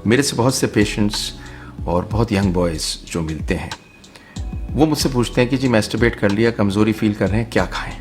मेरे से बहुत से पेशेंट्स और बहुत यंग बॉयज़ जो मिलते हैं वो मुझसे पूछते हैं कि जी मैस्टरबेट कर लिया, कमज़ोरी फील कर रहे हैं, क्या खाएं।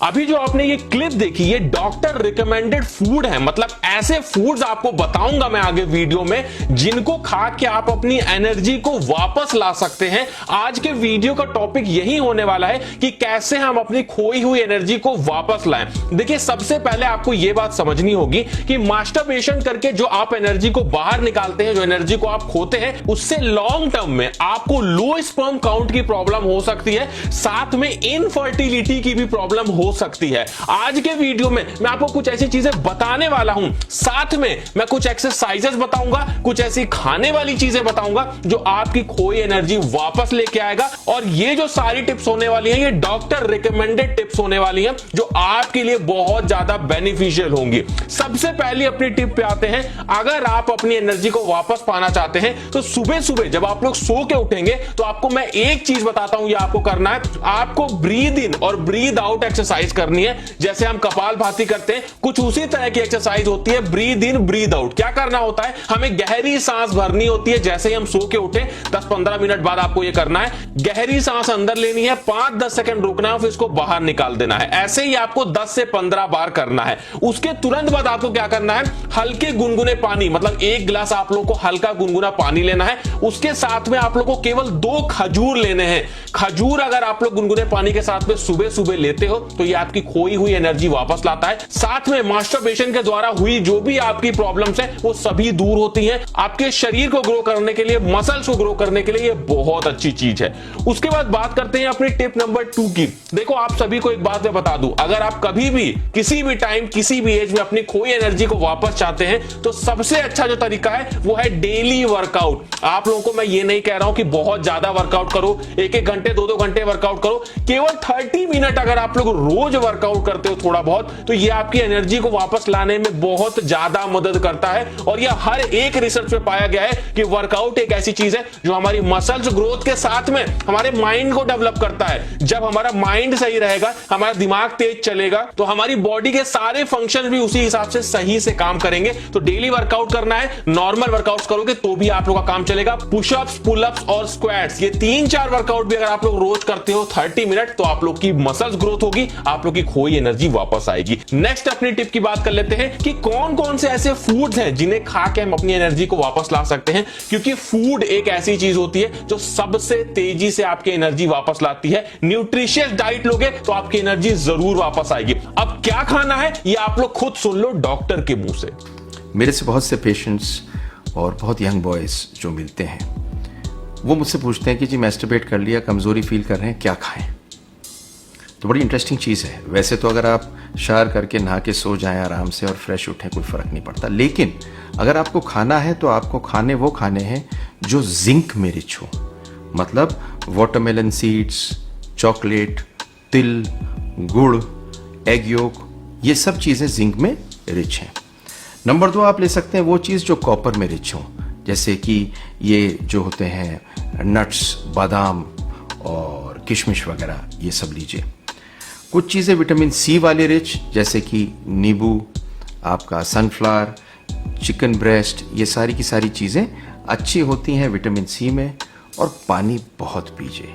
अभी जो आपने ये क्लिप देखी, ये डॉक्टर रिकमेंडेड फूड है। मतलब ऐसे फूड्स आपको बताऊंगा मैं आगे वीडियो में जिनको खा के आप अपनी एनर्जी को वापस ला सकते हैं। आज के वीडियो का टॉपिक यही होने वाला है कि कैसे हम अपनी खोई हुई एनर्जी को वापस लाएं। देखिए, सबसे पहले आपको यह बात समझनी होगी कि मास्टरबेशन करके जो आप एनर्जी को बाहर निकालते हैं, जो एनर्जी को आप खोते हैं, उससे लॉन्ग टर्म में आपको लो स्पर्म काउंट की प्रॉब्लम हो सकती है, साथ में इनफर्टिलिटी की भी प्रॉब्लम हो सकती है। आज के वीडियो में मैं आपको कुछ ऐसी चीजें बताने वाला हूं, साथ में मैं कुछ एक्सरसाइजेस बताऊंगा, कुछ ऐसी खाने वाली चीजें बताऊंगा जो आपकी खोई एनर्जी वापस लेके आएगा। और ये जो सारी टिप्स होने वाली हैं, ये डॉक्टर रिकमेंडेड टिप्स होने वाली हैं जो आपके लिए बहुत ज्यादा बेनिफिशियल होंगी। सबसे पहली अपनी टिप पे आते हैं। अगर आप अपनी एनर्जी को वापस पाना चाहते हैं तो सुबह सुबह जब आप लोग सो के उठेंगे तो आपको मैं एक चीज बताता हूं, ये आपको करना है। आपको ब्रीद इन और ब्रीद आउट एक्सरसाइज करनी है। जैसे हम कपालभाति करते हैं, कुछ उसी तरह की एक्सरसाइज होती है, ब्रीद इन ब्रीद आउट। क्या करना होता है, हमें गहरी सांस भरनी होती है। जैसे ही हम सो के उठे 10-15 मिनट बाद आपको यह करना है, गहरी सांस अंदर लेनी है, 5-10 सेकंड रुकना है, फिर इसको बाहर निकाल देना है। ऐसे ही आपको 10 से 15 बार करना है। उसके तुरंत बाद आपको क्या करना है, हल्के गुनगुने पानी, मतलब 1 गिलास आप लोगों को हल्का गुनगुना पानी लेना है। उसके साथ में आप लोगों को केवल 2 खजूर लेने हैं। खजूर अगर आप लोग गुनगुने पानी के साथ में सुबह सुबह लेते हो तो ये आपकी खोई हुई एनर्जी वापस लाता है। साथ में मास्टरबेशन के द्वारा हुई जो भी आपकी प्रॉब्लम्स हैं वो सभी दूर होती हैं। आपके शरीर को ग्रो करने के लिए, मसल्स को ग्रो करने के लिए ये बहुत अच्छी चीज है। उसके बाद बात करते हैं अपनी टिप नंबर 2 की। देखो, आप सभी को एक बात मैं बता दूं, अगर आप कभी भी किसी भी टाइम किसी भी एज में अपनी खोई एनर्जी को वापस चाहते हैं तो सबसे अच्छा जो तरीका है वो है डेली वर्कआउट। आप लोगों को मैं ये नहीं कह रहा हूं कि बहुत ज्यादा वर्कआउट करो, 1-1 घंटे 2-2 घंटे वर्कआउट करो। केवल 30 मिनट अगर आप लोग रोज वर्कआउट करते हो थोड़ा बहुत, तो ये आपकी एनर्जी को वापस लाने में बहुत ज्यादा मदद करता है। और यह हर एक रिसर्च में पाया गया है कि वर्कआउट एक ऐसी चीज है जो हमारी मसल्स ग्रोथ के साथ में हमारे माइंड को डेवलप करता है। जब हमारा माइंड सही रहेगा, हमारा दिमाग तेज चलेगा, तो हमारी बॉडी के सारे फंक्शन भी उसी हिसाब से सही से काम करेंगे। तो डेली वर्कआउट करना है। नॉर्मल वर्कआउट करोगे तो भी आप लोग का काम चलेगा। पुशअप्स, पुलअप्स और स्क्वाट्स, ये 3-4 वर्कआउट भी अगर आप लोग रोज करते हो 30 मिनट, तो आप लोग की मसल्स ग्रोथ होगी, आप लोग की खोई एनर्जी वापस आएगी। नेक्स्ट अपनी टिप की बात कर लेते हैं कि कौन कौन से ऐसे फूड्स हैं जिन्हें खा के हम अपनी एनर्जी को वापस ला सकते हैं। क्योंकि फूड एक ऐसी चीज होती है जो सबसे तेजी से आपकी एनर्जी वापस लाती है। न्यूट्रिशियस डाइट लोगे तो आपकी एनर्जी जरूर वापस आएगी। अब क्या खाना है ये आप लोग खुद सुन लो डॉक्टर के मुंह से। मेरे से बहुत से पेशेंट्स और बहुत यंग बॉयज़ जो मिलते हैं वो मुझसे पूछते हैं कि जी मैस्टरबेट कर लिया, कमज़ोरी फील कर रहे हैं, क्या खाएं। तो बड़ी इंटरेस्टिंग चीज़ है। वैसे तो अगर आप शावर करके नहा के सो जाएं आराम से और फ्रेश उठें, कोई फ़र्क नहीं पड़ता। लेकिन अगर आपको खाना है तो आपको वो खाने हैं जो जिंक में रिच हो। मतलब वाटरमेलन सीड्स, चॉकलेट, तिल, गुड़, एग योक, ये सब चीज़ें जिंक में रिच हैं। नंबर 2 आप ले सकते हैं वो चीज़ जो कॉपर में रिच हो, जैसे कि ये जो होते हैं नट्स, बादाम और किशमिश वगैरह, ये सब लीजिए। कुछ चीज़ें विटामिन सी वाले रिच, जैसे कि नींबू, आपका सनफ्लावर, चिकन ब्रेस्ट, ये सारी की सारी चीज़ें अच्छी होती हैं विटामिन सी में। और पानी बहुत पीजिए।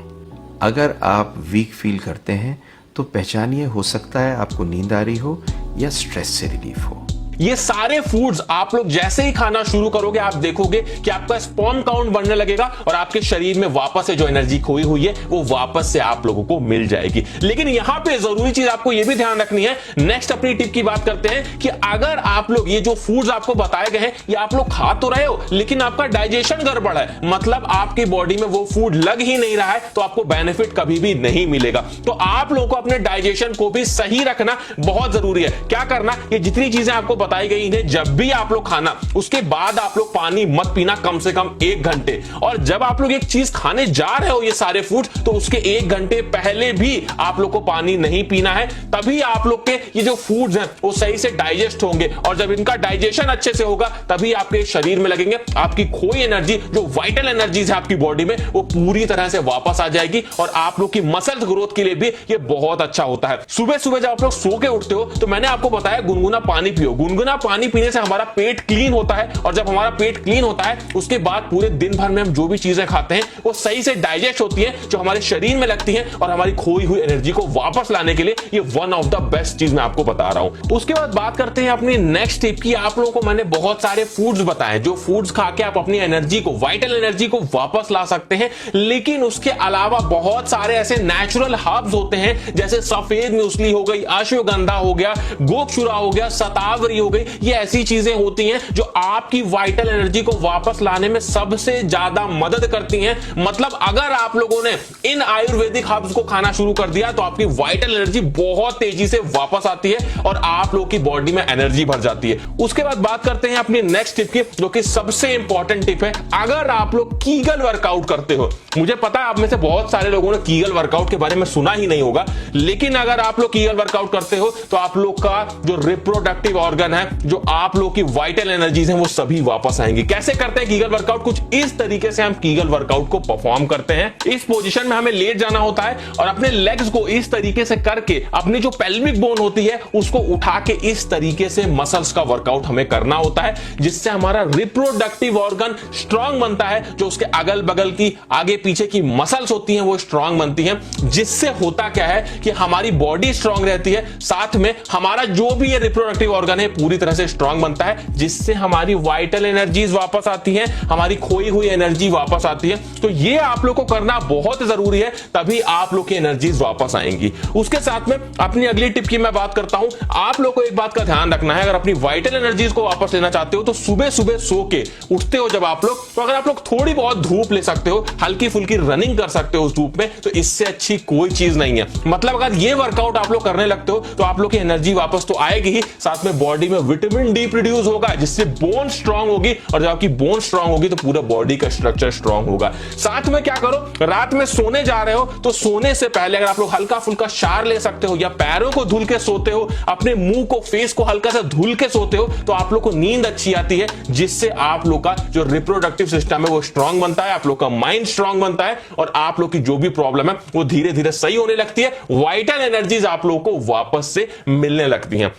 अगर आप वीक फील करते हैं तो पहचानिए, हो सकता है आपको नींद आ रही हो या स्ट्रेस से रिलीफ हो। ये सारे फूड्स आप लोग जैसे ही खाना शुरू करोगे, आप देखोगे कि आपका स्पर्म काउंट बढ़ने लगेगा और आपके शरीर में वापस से जो एनर्जी खोई हुई है वो वापस से आप लोगों को मिल जाएगी। लेकिन यहां पे जरूरी चीज आपको ये भी ध्यान रखनी है। नेक्स्ट अपनी टिप की बात करते हैं कि अगर आप लोग ये जो फूड्स आपको बताए गए हैं ये आप लोग खा तो रहे हो, लेकिन आपका डाइजेशन गड़बड़ है, मतलब आपकी बॉडी में वो फूड लग ही नहीं रहा है, तो आपको बेनिफिट कभी भी नहीं मिलेगा। तो आप लोगों को अपने डाइजेशन को भी सही रखना बहुत जरूरी है। क्या करना, ये जितनी चीजें आपको बताई गई है, जब भी आप लोग खाना, उसके बाद आप लोग पानी मत पीना कम से कम 1 घंटे। और जब आप लोग एक चीज खाने जा रहे हो ये सारे फूड, तो उसके 1 घंटे पहले भी आप लोग को पानी नहीं पीना है। तभी आप लोग के ये जो फूड्स हैं वो सही से डाइजेस्ट होंगे, और जब इनका डाइजेशन अच्छे से होगा तभी आपके शरीर में लगेंगे। आपकी खोई एनर्जी, जो वाइटल एनर्जीज है आपकी बॉडी में, वो पूरी तरह से वापस आ जाएगी। और आप लोग की मसल्स ग्रोथ के लिए भी ये बहुत अच्छा होता है। सुबह सुबह जब आप लोग सो के उठते हो तो मैंने आपको बताया गुनगुना पानी पियो। गुनगुना पानी पीने से हमारा पेट क्लीन होता है, और जब हमारा पेट क्लीन होता है उसके बाद पूरे दिन भर में हम जो भी चीजें खाते हैं वो सही से डाइजेस्ट होती है, जो हमारे शरीर में लगती है और हमारी खोई हुई एनर्जी को वापस लाने के लिए ये वन ऑफ द बेस्ट चीज मैं आपको बता रहा हूं। उसके बाद बात करते हैं अपनी नेक्स्ट टिप की। आप लोगों को मैंने बहुत सारे फूड्स बताए जो फूड्स खा के आप अपनी एनर्जी को, वाइटल एनर्जी को वापस ला सकते हैं, लेकिन उसके अलावा बहुत सारे ऐसे नेचुरल हर्ब्स होते हैं जैसे सफेद मूसली हो गई, अश्वगंधा हो गया, गोक्षुरा हो गया, शतावरी हो गई। ये ऐसी चीजें होती हैं जो आपकी वाइटल एनर्जी को वापस लाने में सबसे ज्यादा मदद करती हैं। मतलब अगर आप लोगों ने इन आयुर्वेदिक हर्ब्स को खाना शुरू कर दिया तो आपकी वाइटल एनर्जी बहुत तेजी से वापस आती है और आप लोगों की बॉडी में एनर्जी भर जाती है। उसके बाद बात करते हैं अपनी नेक्स्ट टिप की, जो कि सबसे इंपॉर्टेंट टिप है। अगर आप लोग कीगल वर्कआउट करते हो, मुझे पता है आप में से बहुत सारे लोगों ने कीगल वर्कआउट के बारे में सुना ही नहीं होगा, लेकिन अगर आप लोग कीगल वर्कआउट करते हो तो आप लोग का जो रिप्रोडक्टिव ऑर्गन है, जो आप लोग की वाइटल एनर्जीज हैं, वो सभी वापस आएंगी। कैसे करते हैं कीगल वर्कआउट? कुछ इस तरीके से हम कीगल वर्कआउट को परफॉर्म करते हैं। इस पोजीशन में हमें लेट जाना होता है और अपने लेग्स को इस तरीके से करके अपनी जो पेल्विक बोन होती है उसको उठा के इस तरीके से मसल्स का वर्कआउट हमें करना होता है, जिससे हमारा रिप्रोडक्टिव ऑर्गन स्ट्रांग बनता है। जो उसके अगल बगल की, आगे पीछे की मसल्स होती हैं वो स्ट्रांग बनती हैं, जिससे होता क्या है कि हमारी बॉडी स्ट्रांग रहती है, साथ में हमारा जो भी ये रिप्रोडक्टिव ऑर्गन है पूरी तरह से स्ट्रांग बनता है, जिससे हमारी वाइटल एनर्जीज वापस आती हैं, हमारी खोई हुई एनर्जी वापस आती है। तो ये आप लोग को करना बहुत जरूरी है, तभी आप लोग की एनर्जीज वापस आएंगी। उसके साथ में अपनी अगली टिप की मैं बात करता हूं। आप लोग को एक बात का ध्यान रखना है, अगर अपनी वाइटल एनर्जीज को वापस लेना चाहते हो तो सुबह सुबह सो के उठते हो जब आप लोग, तो अगर आप लोग थोड़ी बहुत धूप ले सकते हो, हल्की फुल्की रनिंग कर सकते हो उस धूप में, तो इससे अच्छी कोई चीज नहीं है। मतलब अगर ये वर्कआउट आप लोग करने लगते हो तो आप लोग की एनर्जी वापस तो आएगी ही, साथ में बॉडी में विटामिन डी प्रोड्यूस होगा, जिससे बोन स्ट्रांग होगी, और जब आपकी बोन स्ट्रांग होगी तो पूरा बॉडी का स्ट्रक्चर स्ट्रांग होगा। साथ में क्या करो, रात में सोने जा रहे हो तो सोने से पहले अगर आप लोग हल्का फुल्का शार ले सकते हो या पैरों को धुल के सोते हो, अपने मुंह को, फेस को हल्का सा धुल के सोते हो, तो आप लोग को नींद अच्छी आती है, जिससे आप लोग का जो रिप्रोडक्टिव सिस्टम है वो स्ट्रांग बनता है, आप लोग का माइंड स्ट्रांग बनता है, और आप लोग की जो भी प्रॉब्लम है वो धीरे धीरे सही होने लगती है। वाइटल एनर्जीज आप लोगों को वापस से मिलने लगती हैं।